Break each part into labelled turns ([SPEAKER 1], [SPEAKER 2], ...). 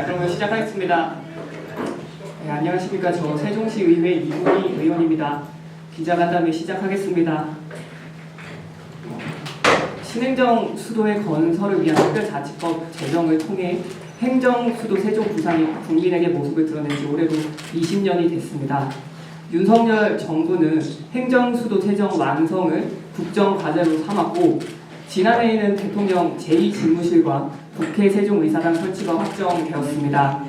[SPEAKER 1] 그러면 시작하겠습니다. 네, 안녕하십니까. 저 세종시의회 이문희 의원입니다. 기자간담회 시작하겠습니다. 신행정 수도의 건설을 위한 특별자치법 제정을 통해 행정수도 세종부산이 국민에게 모습을 드러낸 지 올해로 20년이 됐습니다. 윤석열 정부는 행정수도 세정 완성을 국정과제로 삼았고, 지난해에는 대통령 제2집무실과 국회 세종의사당 설치가 확정되었습니다.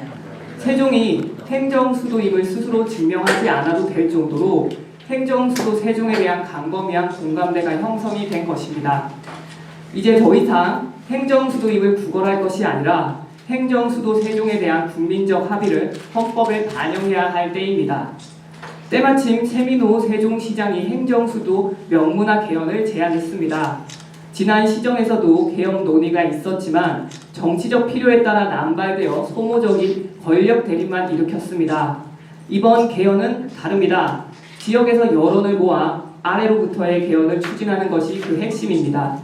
[SPEAKER 1] 세종이 행정수도임을 스스로 증명하지 않아도 될 정도로 행정수도 세종에 대한 광범위한 공감대가 형성이 된 것입니다. 이제 더 이상 행정수도임을 구걸할 것이 아니라 행정수도 세종에 대한 국민적 합의를 헌법에 반영해야 할 때입니다. 때마침 최민호 세종시장이 행정수도 명문화 개헌을 제안했습니다. 지난 시정에서도 개헌 논의가 있었지만 정치적 필요에 따라 남발되어 소모적인 권력 대립만 일으켰습니다. 이번 개헌은 다릅니다. 지역에서 여론을 모아 아래로부터의 개헌을 추진하는 것이 그 핵심입니다.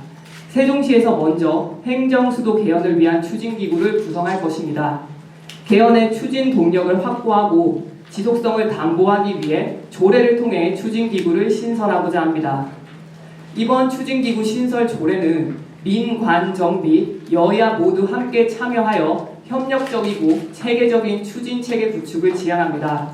[SPEAKER 1] 세종시에서 먼저 행정수도 개헌을 위한 추진기구를 구성할 것입니다. 개헌의 추진 동력을 확보하고 지속성을 담보하기 위해 조례를 통해 추진기구를 신설하고자 합니다. 이번 추진기구 신설 조례는 민관정 및 여야 모두 함께 참여하여 협력적이고 체계적인 추진체계 구축을 지향합니다.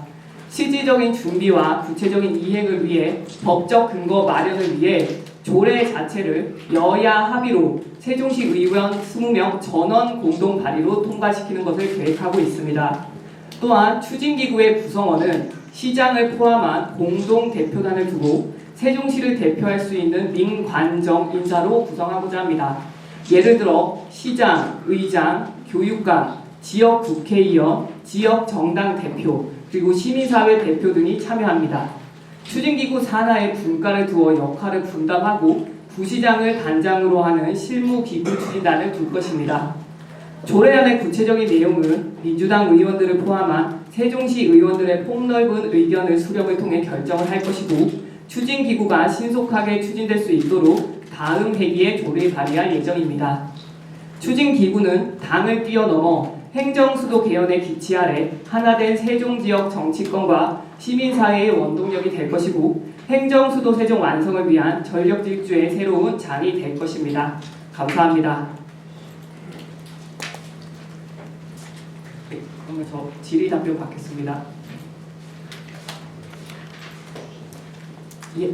[SPEAKER 1] 실질적인 준비와 구체적인 이행을 위해 법적 근거 마련을 위해 조례 자체를 여야 합의로 세종시 의원 20명 전원 공동 발의로 통과시키는 것을 계획하고 있습니다. 또한 추진기구의 구성원은 시장을 포함한 공동대표단을 두고 세종시를 대표할 수 있는 민관정 인사로 구성하고자 합니다. 예를 들어 시장, 의장, 교육감, 지역 국회의원, 지역 정당 대표, 그리고 시민사회 대표 등이 참여합니다. 추진기구 산하에 분과를 두어 역할을 분담하고 부시장을 단장으로 하는 실무기구 추진단을 둘 것입니다. 조례안의 구체적인 내용은 민주당 의원들을 포함한 세종시 의원들의 폭넓은 의견을 수렴을 통해 결정을 할 것이고, 추진기구가 신속하게 추진될 수 있도록 다음 회기에 조례를 발의할 예정입니다. 추진기구는 당을 뛰어넘어 행정수도 개헌의 기치 아래 하나된 세종지역 정치권과 시민사회의 원동력이 될 것이고, 행정수도 세종 완성을 위한 전력질주의 새로운 장이 될 것입니다. 감사합니다. 네, 그러면 저 질의 답변 받겠습니다. 예.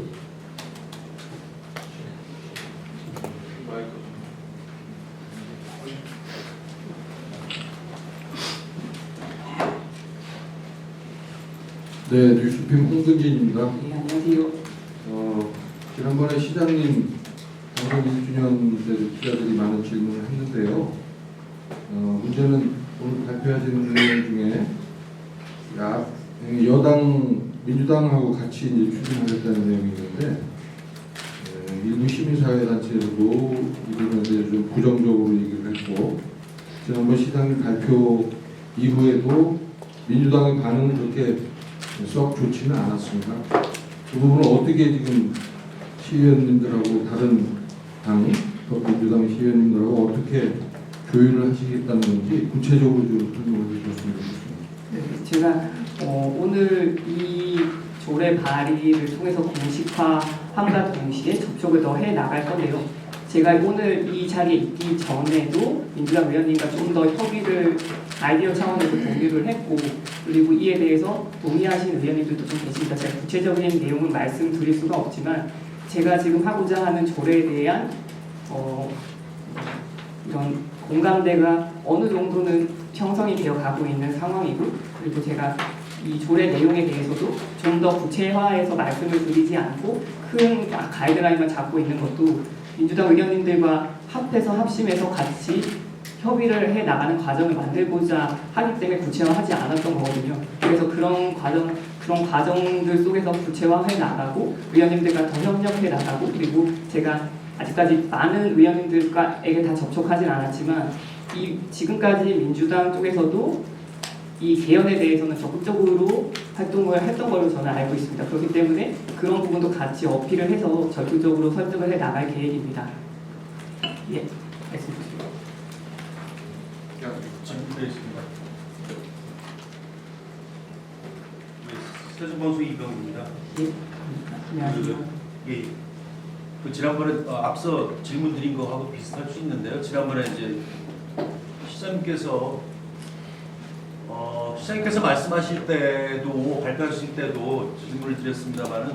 [SPEAKER 2] 네, 뉴스핌 홍근진입니다.
[SPEAKER 1] 네, 안녕하세요.
[SPEAKER 2] 지난번에 시장님 당선 1주년 때 기자들이 많은 질문을 했는데요. 문제는 오늘 발표하신 내용 중에 여당 민주당하고 같이 이제 추진하겠다는 내용이 있는데, 일부 시민사회단체에서도 이 부분에 대해서 좀 부정적으로 얘기를 했고, 지난번 시장님 발표 이후에도 민주당의 반응은 그렇게 썩 좋지는 않았습니다. 그 부분은 어떻게 지금 시의원님들하고 다른 당, 민주당 시의원님들하고 어떻게 조율을 하시겠다는 건지 구체적으로 좀 설명을 해주셨으면 좋겠습니다.
[SPEAKER 1] 네, 제가 오늘 이 조례 발의를 통해서 공식화함과 동시에 접촉을 더 해나갈 건데요. 제가 오늘 이 자리에 있기 전에도 민주당 의원님과 좀 더 협의를 아이디어 차원에서 공유를 했고, 그리고 이에 대해서 동의하시는 의원님들도 좀 계십니다. 제가 구체적인 내용은 말씀드릴 수가 없지만, 제가 지금 하고자 하는 조례에 대한 이런 공감대가 어느 정도는 형성이 되어 가고 있는 상황이고, 그리고 제가 이 조례 내용에 대해서도 좀 더 구체화해서 말씀을 드리지 않고 큰 가이드라인만 잡고 있는 것도 민주당 의원님들과 합심해서 같이 협의를 해 나가는 과정을 만들고자 하기 때문에 구체화하지 않았던 거거든요. 그래서 그런 과정들 속에서 구체화해 나가고 의원님들과 더 협력해 나가고, 그리고 제가 아직까지 많은 의원님들에게 다 접촉하진 않았지만 지금까지 민주당 쪽에서도 이 개헌에 대해서는 적극적으로 활동을 했던 걸로 저는 알고 있습니다. 그렇기 때문에 그런 부분도 같이 어필을 해서 적극적으로 설득을 해 나갈 계획입니다. 예, 말씀 주세요.
[SPEAKER 3] 질문드리겠습니다. 세종방송 이병입니다.
[SPEAKER 1] 예, 안녕하세요.
[SPEAKER 3] 예, 그 지난번에 앞서 질문 드린 거하고 비슷할 수 있는데요. 지난번에 이제 시장님께서 말씀하실 때도 발표하실 때도 질문을 드렸습니다만은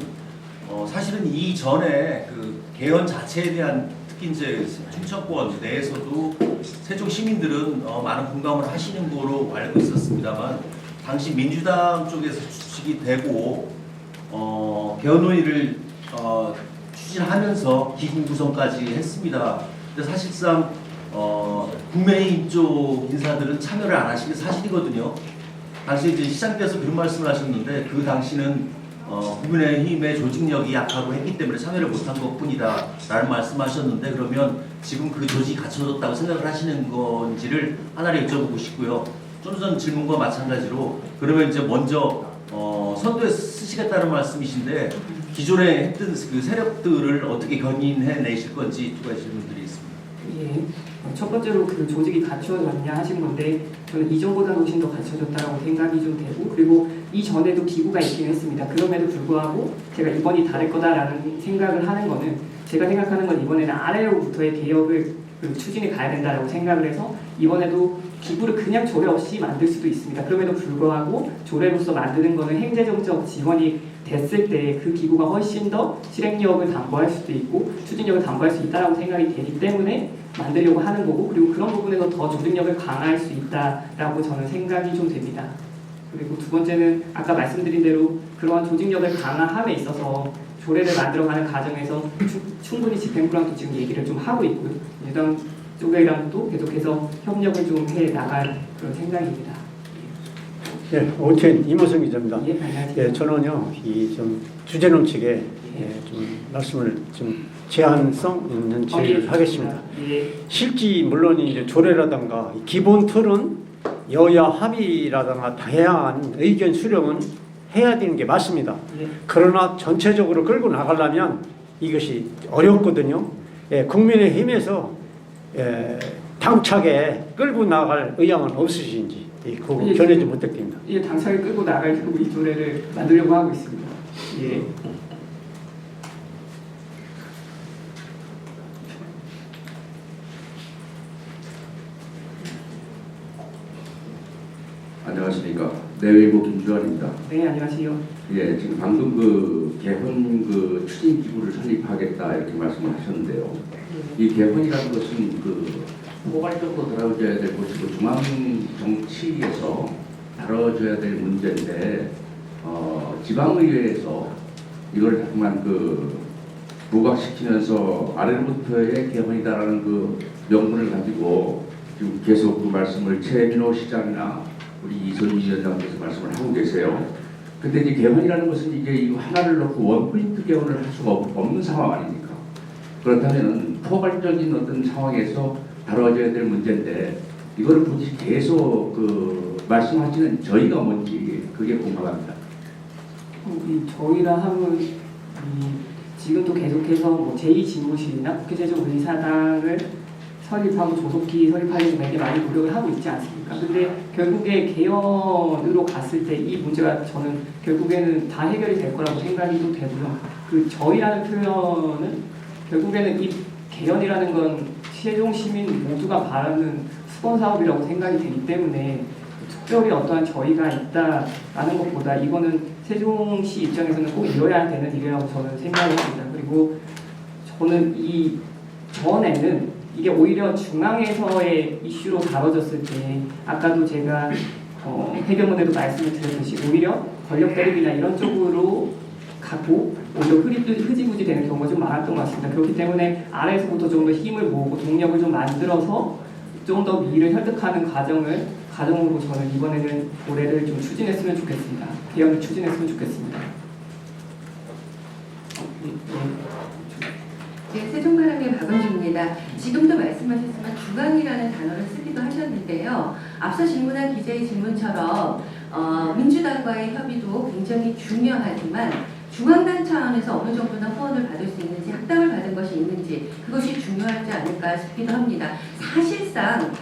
[SPEAKER 3] 사실은 이전에 그 개헌 자체에 대한 특히 이제 충청권 내에서도 세종 시민들은 많은 공감을 하시는 거로 알고 있었습니다만 당시 민주당 쪽에서 추측이 되고 개헌 논의를 추진하면서 기구 구성까지 했습니다. 근데 사실상 국민의힘 쪽 인사들은 참여를 안 하신 게 사실이거든요. 당시 이제 시장님께서 그런 말씀을 하셨는데 그 당시는 국민의힘의 조직력이 약하고 했기 때문에 참여를 못한 것뿐이다 라는 말씀하셨는데 그러면 지금 그 조직이 갖춰졌다고 생각을 하시는 건지를 하나를 여쭤보고 싶고요. 좀 전 질문과 마찬가지로 그러면 이제 먼저 선두에 쓰시겠다는 말씀이신데 기존에 했던 그 세력들을 어떻게 견인해 내실 건지 두 가지 질문드리겠습니다.
[SPEAKER 1] 예, 첫 번째로 그 조직이 갖추어졌냐 하신 건데 저는 이전보다 훨씬 더 갖춰졌다고 생각이 좀 되고 그리고 이전에도 기구가 있긴 했습니다. 그럼에도 불구하고 제가 이번이 다를 거다라는 생각을 하는 거는 제가 생각하는 건 이번에는 아래로부터의 개혁을 추진해 가야 된다라고 생각을 해서 이번에도 기구를 그냥 조례 없이 만들 수도 있습니다. 그럼에도 불구하고 조례로서 만드는 거는 행정적 지원이 됐을 때 그 기구가 훨씬 더 실행력을 담보할 수도 있고 추진력을 담보할 수 있다라고 생각이 되기 때문에 만들려고 하는 거고 그리고 그런 부분에서 더 조직력을 강화할 수 있다라고 저는 생각이 좀 됩니다. 그리고 두 번째는 아까 말씀드린 대로 그러한 조직력을 강화함에 있어서 조례를 만들어가는 과정에서 충분히 집행부랑도 지금 얘기를 좀 하고 있고요. 민주당 쪽이랑도 계속해서 협력을 좀 해 나갈 그런 생각입니다.
[SPEAKER 4] 예, 오태인 이모성 기자입니다.
[SPEAKER 1] 예, 안녕하세요.
[SPEAKER 4] 예, 저는요, 이 좀 주제넘 측에 좀 말씀을 좀 제한성 있는 질의를 하겠습니다.
[SPEAKER 1] 예.
[SPEAKER 4] 실제 물론 이제 조례라든가 기본 틀은 여야 합의라든가 다양한 의견 수렴은 해야 되는 게 맞습니다.
[SPEAKER 1] 예.
[SPEAKER 4] 그러나 전체적으로 끌고 나가려면 이것이 어렵거든요. 예, 국민의힘에서 당차게 끌고 나갈 의향은 없으신지 그거 견해 좀 부탁드립니다.
[SPEAKER 1] 예, 당차게 끌고 나가려고 이 조례를 만들려고 하고 있습니다. 예.
[SPEAKER 5] 안녕하십니까. 내외일보 김주환입니다.
[SPEAKER 1] 네, 안녕하세요.
[SPEAKER 5] 예, 지금 방금 그 개헌 그 추진 기구를 설립하겠다 이렇게 말씀을 하셨는데요. 이 개헌이라는 것은 그 포괄적으로 다뤄져야 될 것이고 중앙 정치에서 다뤄져야 될 문제인데 지방의회에서 이걸 자꾸만 그 부각시키면서 아래로부터의 개헌이다라는 그 명분을 가지고 지금 계속 그 말씀을 최민호 시장이나 우리 이선희 위원장께서 말씀을 하고 계세요. 근데 이제 개헌이라는 것은 이게 이거 하나를 놓고 원포인트 개헌을 할 수가 없는 상황 아닙니까? 그렇다면 포괄적인 어떤 상황에서 다뤄져야 될 문제인데 이거를 굳이 계속 그 말씀하시는 저희가 뭔지 그게 궁금합니다.
[SPEAKER 1] 저희라 하면 지금도 계속해서 뭐 제2집무실이나 국회제정의사당을 설립하고 조속히 설립하려고 되게 많이 노력을 하고 있지 않습니까? 근데 결국에 개헌으로 갔을 때 이 문제가 저는 결국에는 다 해결이 될 거라고 생각이 또 되고요. 그 저희라는 표현은 결국에는 이 개헌이라는 건 세종 시민 모두가 바라는 수건 사업이라고 생각이 되기 때문에 특별히 어떠한 저희가 있다라는 것보다 이거는 세종시 입장에서는 꼭 이뤄야 되는 일이라고 저는 생각을 합니다. 그리고 저는 이 전에는 이게 오히려 중앙에서의 이슈로 다뤄졌을 때 아까도 제가 해결문에도 말씀을 드렸듯이 오히려 권력 대립이나 이런 쪽으로 가고 오히려 흐지부지 되는 경우가 좀 많았던 것 같습니다. 그렇기 때문에 아래에서부터 좀 더 힘을 모으고 동력을 좀 만들어서 좀 더 미를 혈득하는 과정으로 저는 이번에는 올해를 좀 추진했으면 좋겠습니다. 개헌을 추진했으면 좋겠습니다.
[SPEAKER 6] 네, 세종바람의 박은주입니다. 지금도 말씀하셨지만 중앙이라는 단어를 쓰기도 하셨는데요. 앞서 질문한 기자의 질문처럼 민주당과의 협의도 굉장히 중요하지만 중앙당 차원에서 어느 정도나 후원을 받을 수 있는지 학당을 받은 것이 있는지 그것이 중요하지 않을까 싶기도 합니다. 사실상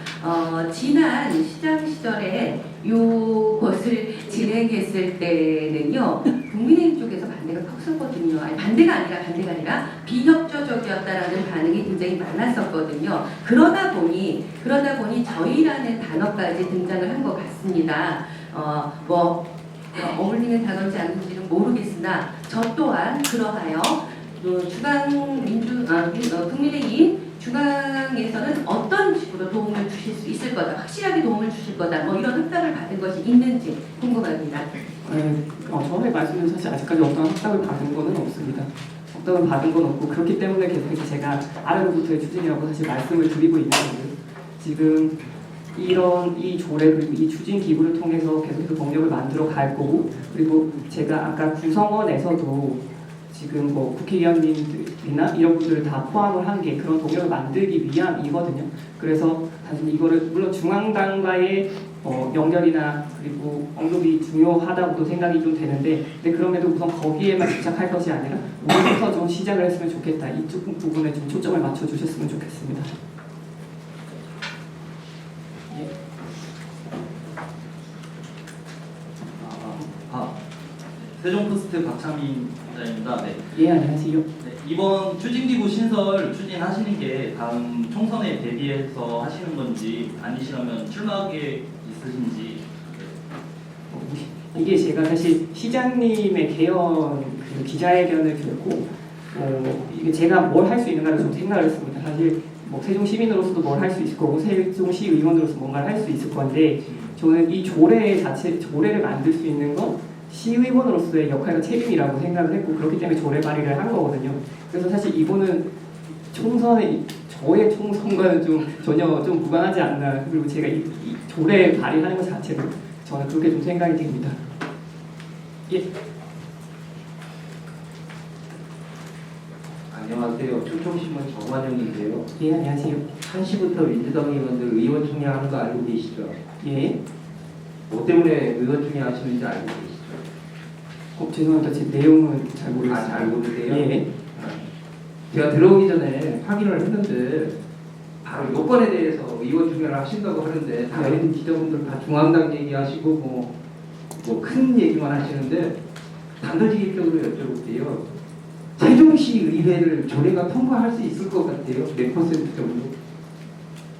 [SPEAKER 6] 지난 시장 시절에 요것을 진행했을 때는요, 국민의힘 쪽에서 반대가 컸었거든요. 아니, 반대가 아니라 비협조적이었다라는 반응이 굉장히 많았었거든요. 그러다 보니 저희라는 단어까지 등장을 한 것 같습니다. 어울리는 단어인지 아닌지는 모르겠으나 저 또한 그러하여 국민의힘 중앙에서는 어떤 식으로 도움을 주실 수 있을 거다, 확실하게 도움을 주실 거다, 뭐 이런 확답을 받은 것이 있는지 궁금합니다.
[SPEAKER 1] 저의 말씀은 사실 아직까지 어떤 확답을 받은 거는 없습니다. 확답을 받은 건 없고 그렇기 때문에 계속해서 제가 아래로부터의 추진이라고 사실 말씀을 드리고 있는 거예요. 지금 이 조례 그리고 이 추진 기구를 통해서 계속해서 법령을 만들어 갈 거고, 그리고 제가 아까 구성원에서도 지금 뭐 국회의원님들이나 이런 분들을 다 포함을 한 게 그런 동력을 만들기 위함이거든요. 그래서 사실 이거를 물론 중앙당과의 연결이나 그리고 언급이 중요하다고도 생각이 좀 되는데, 근데 그럼에도 우선 거기에만 집착할 것이 아니라 오늘부터 좀 시작을 했으면 좋겠다. 이쪽 부분에 좀 초점을 맞춰 주셨으면 좋겠습니다.
[SPEAKER 7] 세종포스트 박창민 기자입니다. 네.
[SPEAKER 1] 예, 안녕하세요.
[SPEAKER 7] 네, 이번 추진기구 신설 추진하시는 게 다음 총선에 대비해서 하시는 건지 아니시라면 출마 계획 있으신지.
[SPEAKER 1] 이게 제가 사실 시장님의 개헌 그 기자회견을 듣고 이게 제가 뭘 할 수 있는가를 좀 생각을 했습니다. 사실 뭐 세종 시민으로서도 뭘 할 수 있을 거고 세종시 의원으로서 뭔가를 할 수 있을 건데, 저는 이 조례를 만들 수 있는 건 시의원으로서의 역할과 책임이라고 생각을 했고, 그렇기 때문에 조례 발의를 한 거거든요. 그래서 사실 이거는 저의 총선과는 전혀 무관하지 않나. 그리고 제가 이 조례 발의하는 것 자체도 저는 그렇게 좀 생각이 됩니다. 예.
[SPEAKER 8] 안녕하세요. 충청신문 정환영인데요.
[SPEAKER 1] 예, 안녕하세요.
[SPEAKER 8] 1시부터 민주당 의원들 의원총회하는 거 알고 계시죠?
[SPEAKER 1] 예.
[SPEAKER 8] 뭐 때문에 의원총회 하시는지 알고 계시죠?
[SPEAKER 1] 죄송합니다. 제 내용은 잘 모르겠습니다.
[SPEAKER 8] 잘 모르세요?
[SPEAKER 1] 예.
[SPEAKER 8] 제가 들어오기 전에 확인을 했는데 바로 요건에 대해서 의원총회를 하신다고 하는데 다른 기자분들 다 중앙당 얘기하시고 뭐 큰 얘기만 하시는데 단도직입적으로 여쭤볼게요. 세종시 의회를 조례가 통과할 수 있을 것 같아요? 몇 퍼센트 정도?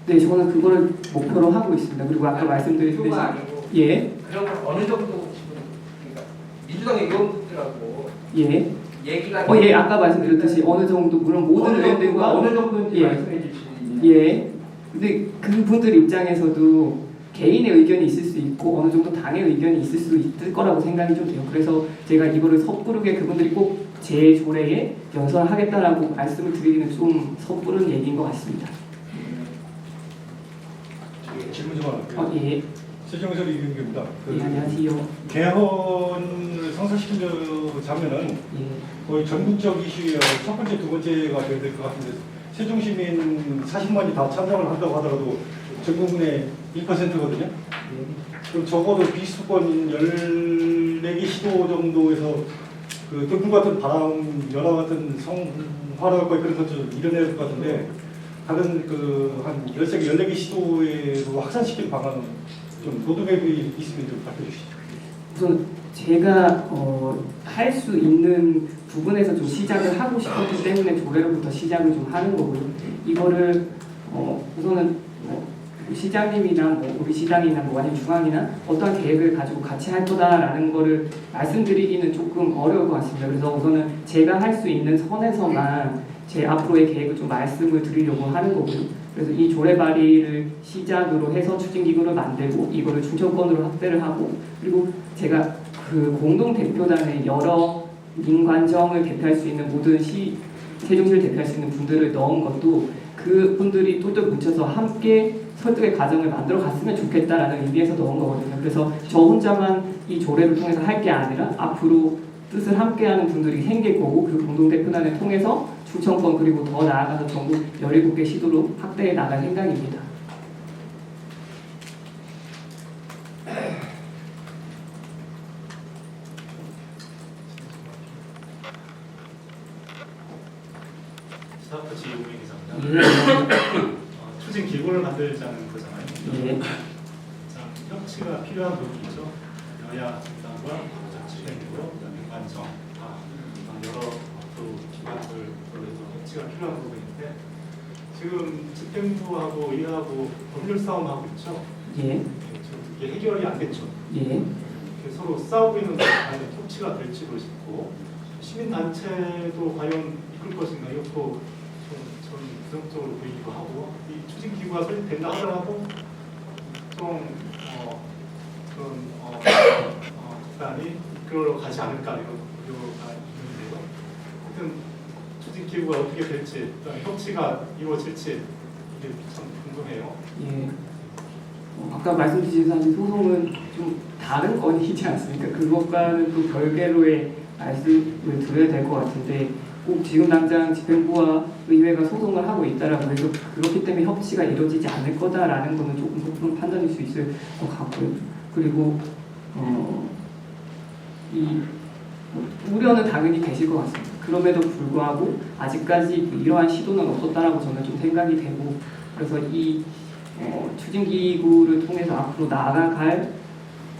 [SPEAKER 1] 네, 저는 그거를 목표로 하고 있습니다. 그리고 아까 말씀드렸듯이
[SPEAKER 8] 표가 아니고
[SPEAKER 1] 예.
[SPEAKER 8] 그런 건 어느 정도 지금 그러니까 민주당 의원들하고
[SPEAKER 1] 예.
[SPEAKER 8] 얘기가
[SPEAKER 1] 예, 아까 말씀드렸듯이 어느 정도 물론 모든 의원들과
[SPEAKER 8] 어느 정도인지
[SPEAKER 1] 예.
[SPEAKER 8] 말씀해 주시면
[SPEAKER 1] 예. 근데 그분들 입장에서도 개인의 의견이 있을 수 있고 어느 정도 당의 의견이 있을 수 있을 거라고 생각이 좀 돼요. 그래서 제가 이거를 섣부르게 그분들이 꼭 제 조례에 연설하겠다라고 말씀을 드리기는 좀 섣부른 얘기인 것 같습니다.
[SPEAKER 9] 질문 좀 할게요.
[SPEAKER 1] 예.
[SPEAKER 9] 세종설 이경규입니다.
[SPEAKER 1] 예, 안녕하세요.
[SPEAKER 9] 개헌을 성사시키자면은
[SPEAKER 1] 예.
[SPEAKER 9] 거의 전국적 이슈의 첫 번째, 두 번째가 돼야 될 것 같은데, 세종시민 40만이 다 참여를 한다고 하더라도 전 국민의 1%거든요. 그럼 적어도 비수권 14개 시도 정도에서 그 등풍 같은 바람, 연화 같은 성화랄 거 그런 것좀 이뤄낼 것 같은데, 다른 한 13개, 14개 시도에로 확산시킬 방안은 좀 로드맵이 있으면 좀 밝혀주시죠.
[SPEAKER 1] 우선 제가 할 수 있는 부분에서 좀 시작을 하고 싶었기 때문에 조례로부터 시작을 좀 하는 거고요. 이거를 우선은 시장님이나 우리 시당이나 아니면 중앙이나 어떤 계획을 가지고 같이 할 거다라는 거를 말씀드리기는 조금 어려울 것 같습니다. 그래서 우선은 제가 할 수 있는 선에서만 제 앞으로의 계획을 좀 말씀을 드리려고 하는 거고요. 그래서 이 조례 발의를 시작으로 해서 추진기구를 만들고 이거를 중천권으로 확대를 하고, 그리고 제가 그 공동 대표단의 여러 민관정을 대표할 수 있는 모든 세종시를 대표할 수 있는 분들을 넣은 것도 그 분들이 똘똘 뭉쳐서 함께 설득의 과정을 만들어 갔으면 좋겠다라는 의미에서 넣은 거거든요. 그래서 저 혼자만 이 조례를 통해서 할 게 아니라 앞으로 뜻을 함께하는 분들이 생길 거고, 그 공동 대표단을 통해서 충청권 그리고 더 나아가서 전국 17개 시도로 확대해 나갈 생각입니다.
[SPEAKER 10] 스타트치 이용민 기자입니다. 추진 기구를 만들자는 거잖아요.
[SPEAKER 1] 예.
[SPEAKER 10] 자, 협치가 필요한 부분이죠. 여야 정당과 자치단체로 관청 여러 또 기관들 그래서 협치가 필요한 부분인데 지금 집행부하고 의회하고 법률 싸움하고 있죠.
[SPEAKER 1] 예.
[SPEAKER 10] 지금 이게 해결이 안 됐죠.
[SPEAKER 1] 예.
[SPEAKER 10] 서로 싸우고 있는 과연 협치가 될지도 싶고 시민단체도 과연 이끌 것인가 이것도 저는 부정적으로 보이기도 하고 이 추진기구가 설립된다 하더라도 좀 그런 집단이 이끌어 가지 않을까 이런 우려가 있는데요. 하여튼 추진기구가 어떻게 될지 협치가 이루어질지 이게 참 궁금해요.
[SPEAKER 1] 예. 아까 말씀드린 사실 소송은 좀 다른 건이지 않습니까? 그것과는 또 별개로의 말씀을 드려야 될 것 같은데 꼭 지금 당장 집행부와 의회가 소송을 하고 있다라고 해서 그렇기 때문에 협치가 이루어지지 않을 거다라는 거는 조금 높은 판단일 수 있을 것 같고요. 그리고 이 우려는 당연히 계실 것 같습니다. 그럼에도 불구하고 아직까지 이러한 시도는 없었다라고 저는 좀 생각이 되고 그래서 이 추진기구를 통해서 앞으로 나아갈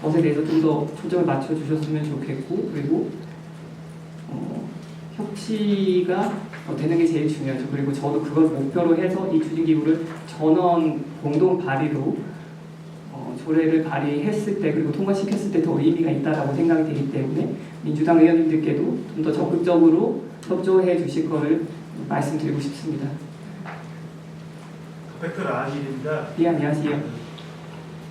[SPEAKER 1] 것에 대해서 좀 더 초점을 맞춰주셨으면 좋겠고 그리고 협치가 되는 게 제일 중요하죠. 그리고 저도 그걸 목표로 해서 이 추진기구를 전원 공동 발의로 조례를 발의했을 때 그리고 통과시켰을 때 더 의미가 있다라고 생각이 되기 때문에 민주당 의원님들께도 좀 더 적극적으로 협조해 주실 거를 말씀드리고 싶습니다.
[SPEAKER 11] 팩트 아실입니다.
[SPEAKER 1] 예, 안녕하세요.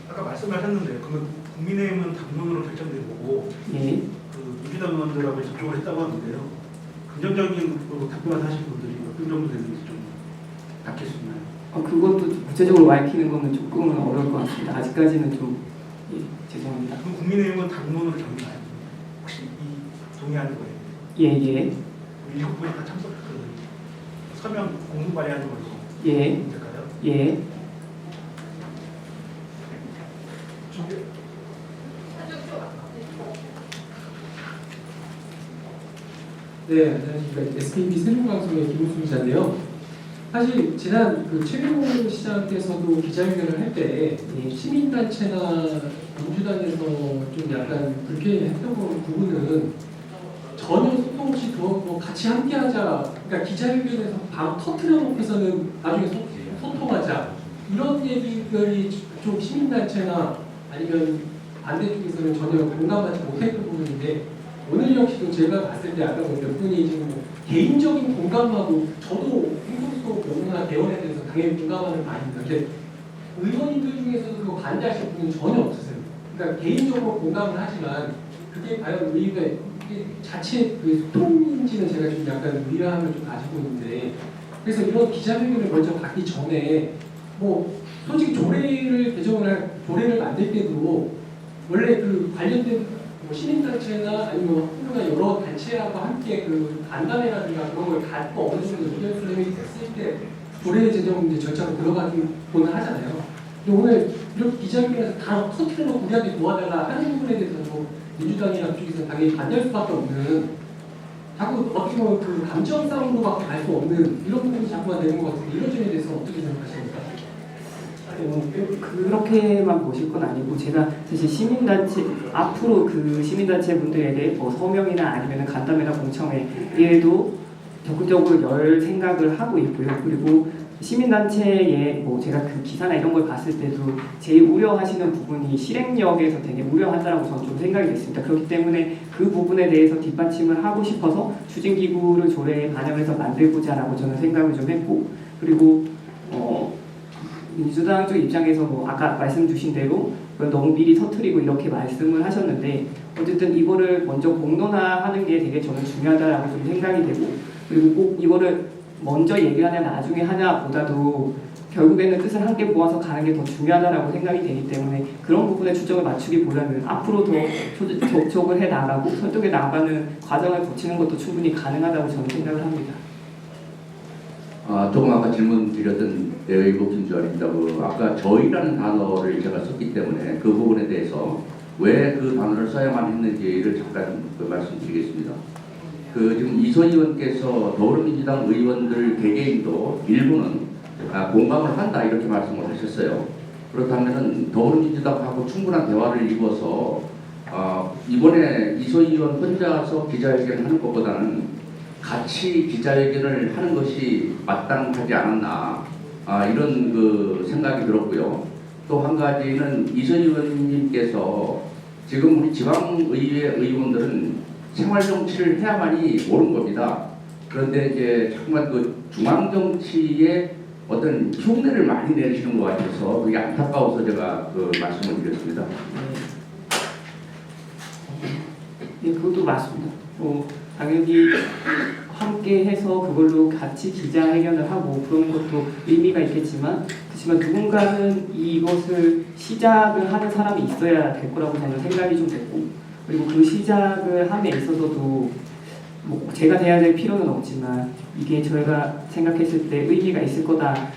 [SPEAKER 11] 아까 말씀하셨는데 그러면 국민의힘은 당론으로 결정된 거고
[SPEAKER 1] 예.
[SPEAKER 11] 그 민주당 의원들하고 접촉을 했다고 하는데요. 긍정적인 답변을 하신 분들이 어떤 정도 되는지 좀 밝힐 수 있나요?
[SPEAKER 1] 그것도 구체적으로 밝히는 거는 조금은 어려울 것 같습니다. 아직까지는 좀 죄송합니다.
[SPEAKER 11] 그럼 국민의힘은 당론으로 정리나요? 혹시 이 동의하는 거예요?
[SPEAKER 1] 예예.
[SPEAKER 11] 일곱 분이 다 참석했거든요. 서면 공문 발의하는 걸로.
[SPEAKER 1] 예.
[SPEAKER 11] 될까요?
[SPEAKER 1] 예.
[SPEAKER 12] 네, 안녕하십니까. SKB 세종방송의 김우수 기자인데요. 사실 지난 최민호 시장께서도 기자회견을 할 때 시민단체나 민주당에서 좀 약간 불쾌했던 부분은 전혀 소통 없이 같이 함께하자. 그러니까 기자회견에서 바로 터트려 놓고서는 나중에 소통하자. 이런 얘기들이 좀 시민단체나 아니면 반대쪽에서는 전혀 공감하지 못했던 부분인데 오늘 역시도 제가 봤을 때 아까 몇 분이 지금 개인적인 공감하고 저도 행동소 명문화 대원에 대해서 당연히 공감하는 바입니다. 근데 의원님들 중에서도 그거 반대하실 분은 전혀 없으세요. 그러니까 개인적으로 공감을 하지만 그게 과연 의회 자체 소통인지는 제가 좀 약간 의아함을 좀 가지고 있는데 그래서 이런 기자회견을 먼저 받기 전에 솔직히 조례를 만들 때도 원래 관련된 시민단체나 아니면 학교나 여러 단체하고 함께 간담회라든가 그런 걸 갖고 어느 정도 의견 수렴이 됐을 때 조례 제정 절차로 들어가기는 하잖아요. 근데 오늘 이렇게 기자회견에서 다 터트려놓고 우리한테 도와달라 하는 부분에 대해서도 민주당이나 쪽에서 당연히 반대할 수밖에 없는 자꾸 어떻게 보면 감정 싸움으로밖에 갈 수 없는 이런 부분이 자꾸만 되는 것 같은데 이런 점에 대해서 어떻게 생각하십니까?
[SPEAKER 1] 그렇게만 보실 건 아니고 제가 사실 시민단체 앞으로 시민단체 분들에게 서명이나 아니면 간담회나 공청회에도 적극적으로 열 생각을 하고 있고요. 그리고 시민단체에 제가 기사나 이런 걸 봤을 때도 제일 우려하시는 부분이 실행력에서 되게 우려한다라고 저는 좀 생각이 됐습니다. 그렇기 때문에 그 부분에 대해서 뒷받침을 하고 싶어서 추진기구를 조례에 반영해서 만들고자라고 저는 생각을 좀 했고 그리고 민주당 쪽 입장에서 아까 말씀 주신 대로 너무 미리 터트리고 이렇게 말씀을 하셨는데 어쨌든 이거를 먼저 공론화하는 게 되게 저는 중요하다라고 좀 생각이 되고 그리고 꼭 이거를 먼저 얘기하냐 나중에 하냐보다도 결국에는 뜻을 함께 모아서 가는 게 더 중요하다라고 생각이 되기 때문에 그런 부분에 초점을 맞추기보다는 앞으로 더 접촉을 해 나가고 설득해 나가는 과정을 거치는 것도 충분히 가능하다고 저는 생각을 합니다.
[SPEAKER 5] 조금 아까 질문 드렸던 내외국인 줄 아닙니다. 아까 저희라는 단어를 제가 썼기 때문에 그 부분에 대해서 왜 그 단어를 써야만 했는지를 잠깐 말씀드리겠습니다. 지금 이선 의원께서 더불어민주당 의원들 개개인도 일부는 공감을 한다 이렇게 말씀을 하셨어요. 그렇다면은 더불어민주당하고 충분한 대화를 이루어서 이번에 이소희 의원 혼자서 기자회견하는 것보다는 같이 기자회견을 하는 것이 마땅하지 않았나 이런 그 생각이 들었고요. 또 한 가지는 이소희 의원님께서 지금 우리 지방의회 의원들은 생활 정치를 해야만이 옳은 겁니다. 그런데 이제 정말 그 중앙 정치에 어떤 흉내를 많이 내시는 것 같아서 그게 안타까워서 제가 그 말씀을 드렸습니다.
[SPEAKER 1] 예, 그것도 맞습니다. 당연히 함께 해서 그걸로 같이 기자회견을 하고 그러는 것도 의미가 있겠지만 그렇지만 누군가는 이것을 시작을 하는 사람이 있어야 될 거라고 저는 생각이 좀 됐고 그리고 그 시작을 함에 있어서도 뭐 제가 돼야 될 필요는 없지만 이게 저희가 생각했을 때 의미가 있을 거다.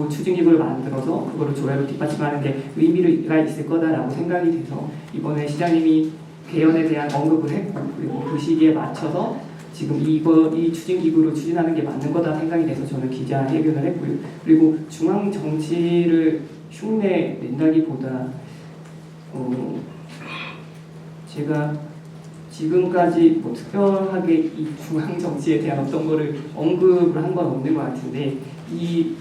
[SPEAKER 1] 추진기구를 만들어서 그거를 조례로 뒷받침하는 게 의미가 있을 거다라고 생각이 돼서 이번에 시장님이 개헌에 대한 언급을 했고 그리고 그 시기에 맞춰서 지금 이 추진기구를 추진하는 게 맞는 거다 생각이 돼서 저는 기자회견을 했고요. 그리고 중앙 정치를 흉내 낸다기보다 제가 지금까지 뭐 특별하게 이 중앙 정치에 대한 어떤 거를 언급을 한 건 없는 것 같은데 이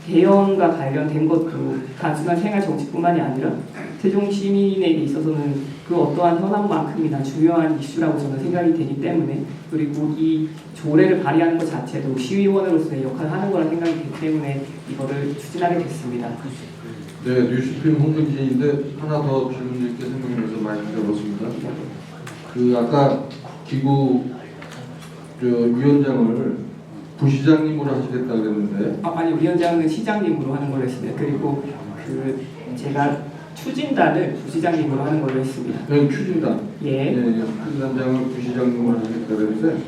[SPEAKER 1] 개헌과 관련된 것도 단순한 생활 정치뿐만이 아니라 세종 시민에게 있어서는 그 어떠한 현안만큼이나 중요한 이슈라고 저는 생각이 되기 때문에 그리고 이 조례를 발의하는 것 자체도 시의원으로서의 역할을 하는 거라 생각이 되기 때문에 이거를 추진하게 됐습니다.
[SPEAKER 2] 네, 뉴스필 홍근진인데 하나 더 질문 드릴 게 생각나서 많이 들어봤습니다. 그 아까 기구 위원장을 부시장님으로 하시겠다 그랬는데
[SPEAKER 1] 아니 위원장은 시장님으로 하는 걸로 했습니다. 그리고 제가 추진단을 부시장님으로 하는 걸로 했습니다.
[SPEAKER 2] 네, 추진단.
[SPEAKER 1] 예.
[SPEAKER 2] 네, 추진단장을 부시장님으로 하겠다 그랬는데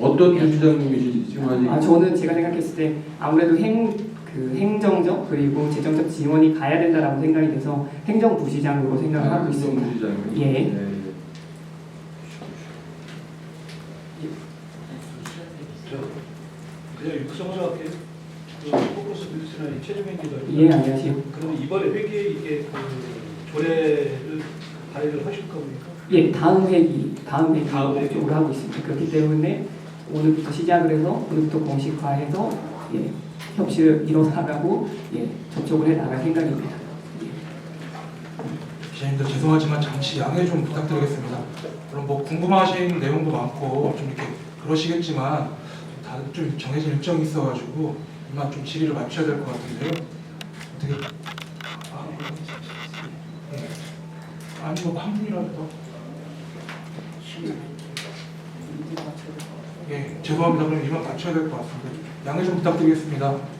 [SPEAKER 2] 어떤 부시장님이신지 지금 아직
[SPEAKER 1] 저는 제가 생각했을 때 아무래도 행정적 그리고 재정적 지원이 가야 된다라고 생각이 돼서 행정부시장으로 생각을 하고 있습니다.
[SPEAKER 2] 행정부시장님.
[SPEAKER 1] 예.
[SPEAKER 2] 네.
[SPEAKER 11] 그냥 육성으로 할게요. 포커스 뉴스나 최종현 기자.
[SPEAKER 1] 예, 안녕하세요.
[SPEAKER 11] 그럼 이번에 회기에 이게 조례를 발의를 하실 겁니까?
[SPEAKER 1] 예, 다음 회기 쪽으로 하고 있습니다. 그렇기 때문에 오늘부터 시작을 해서 오늘부터 공식화해서 협치를 이뤄나가고 접촉을 해나갈 생각입니다.
[SPEAKER 13] 기자님들 죄송하지만 잠시 양해 좀 부탁드리겠습니다. 그럼 뭐 궁금하신 내용도 많고 좀 이렇게 그러시겠지만 다들 좀 정해진 일정이 있어가지고 이만 좀 질의를 맞춰야 될 것 같은데요. 어떻게? 아니 뭐 한 분이라도 더. 죄송합니다. 그럼 이만 맞춰야 될 것 같습니다. 양해 좀 부탁드리겠습니다.